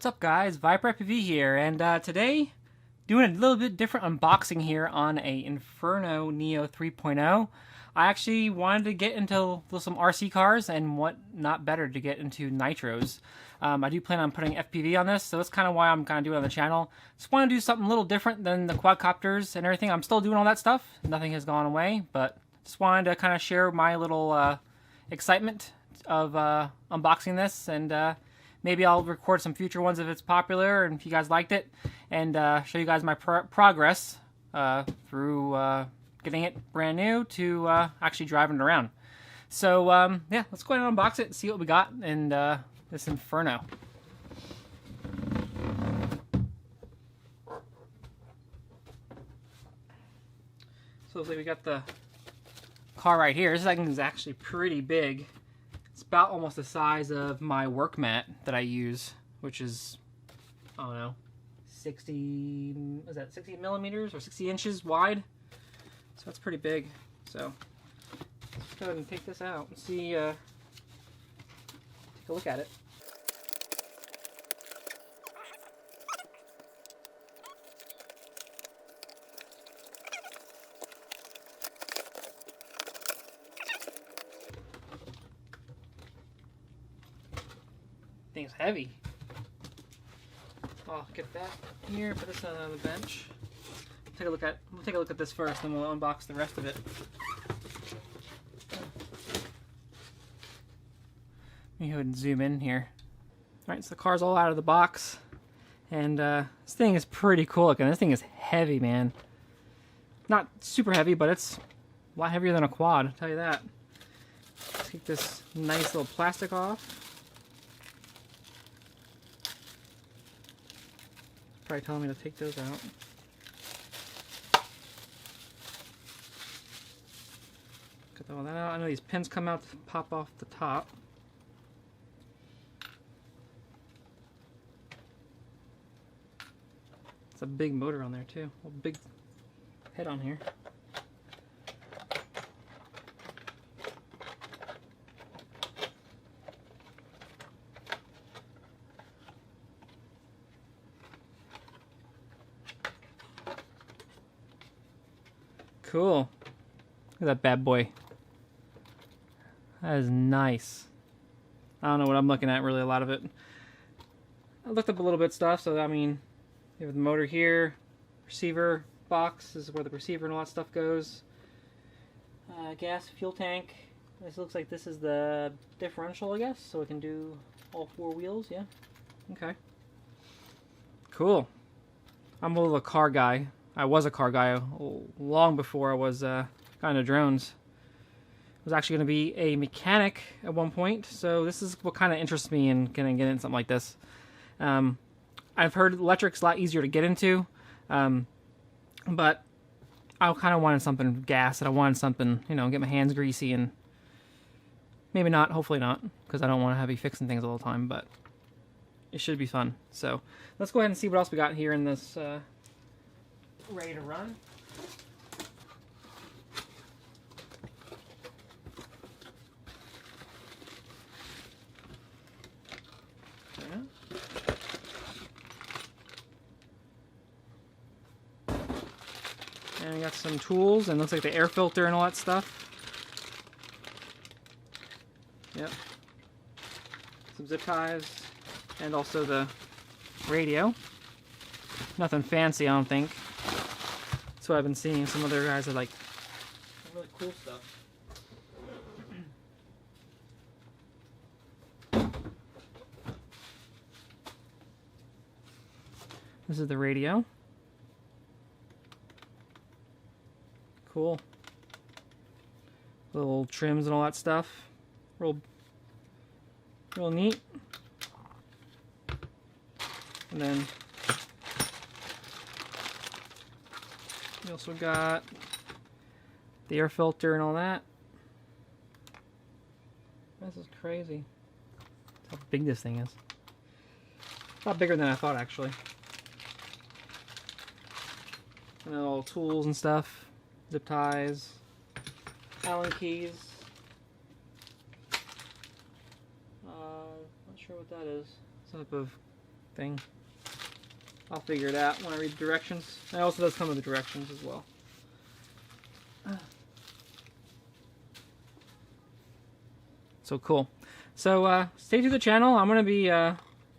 What's up guys, viperfpv here, and today doing a little bit different unboxing here on a Inferno Neo 3.0. I actually wanted to get into some RC cars, and what not better to get into nitros. I do plan on putting FPV on this, so that's kind of why I'm kind of doing it on the channel. Just want to do something a little different than the quadcopters and everything. I'm still doing all that stuff, nothing has gone away, but just wanted to kind of share my little excitement of unboxing this, and maybe I'll record some future ones if it's popular and if you guys liked it, and show you guys my progress through getting it brand new to actually driving it around. So yeah, let's go ahead and unbox it and see what we got in this Inferno. So looks like we got the car right here. This thing is actually pretty big. It's about almost the size of my work mat that I use, which is, I don't know, 60 millimeters or 60 inches wide? So that's pretty big. So let's go ahead and take this out and see, take a look at it. Thing's heavy. I'll get that here, put this on the bench. We'll take a look at this first, then we'll unbox the rest of it. Let me go ahead and zoom in here. Alright, so the car's all out of the box. And this thing is pretty cool looking. This thing is heavy, man. Not super heavy, but it's a lot heavier than a quad, I'll tell you that. Let's take this nice little plastic off. Probably telling me to take those out. Got all that out. I know these pins come out to pop off the top. It's a big motor on there too. A big head on here. Cool. Look at that bad boy. That is nice. I don't know what I'm looking at, really, a lot of it. I looked up a little bit stuff, so I mean, you have the motor here, receiver box, this is where the receiver and all that stuff goes. Gas, fuel tank. This looks like this is the differential, I guess, so it can do all four wheels, yeah. Okay. Cool. I'm a little car guy. I was a car guy long before I was got into drones. I was actually going to be a mechanic at one point, so this is what kind of interests me in getting into something like this. I've heard electric's a lot easier to get into, but I kind of wanted something gas, and I wanted something, you know, get my hands greasy, and maybe not, hopefully not, because I don't want to be fixing things all the time, but it should be fun. So let's go ahead and see what else we got here in this ready to run. And we got some tools, and looks like the air filter and all that stuff. Yep. Some zip ties, and also the radio. Nothing fancy, I don't think. That's what I've been seeing. Some other guys are like really cool stuff. This is the radio. Cool. Little trims and all that stuff. Real neat. And then we also got the air filter and all that. This is crazy. How big this thing is. A lot bigger than I thought, actually. And then all tools and stuff. Zip ties. Allen keys. Not sure what that is. Some type of thing. I'll figure it out when I read the directions. It also does come with the directions as well. So cool. So stay tuned to the channel. I'm going to be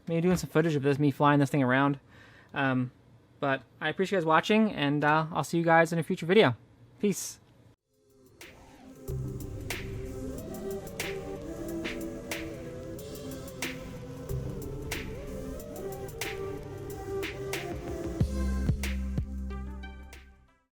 maybe doing some footage of this, me flying this thing around. But I appreciate you guys watching, and I'll see you guys in a future video. Peace.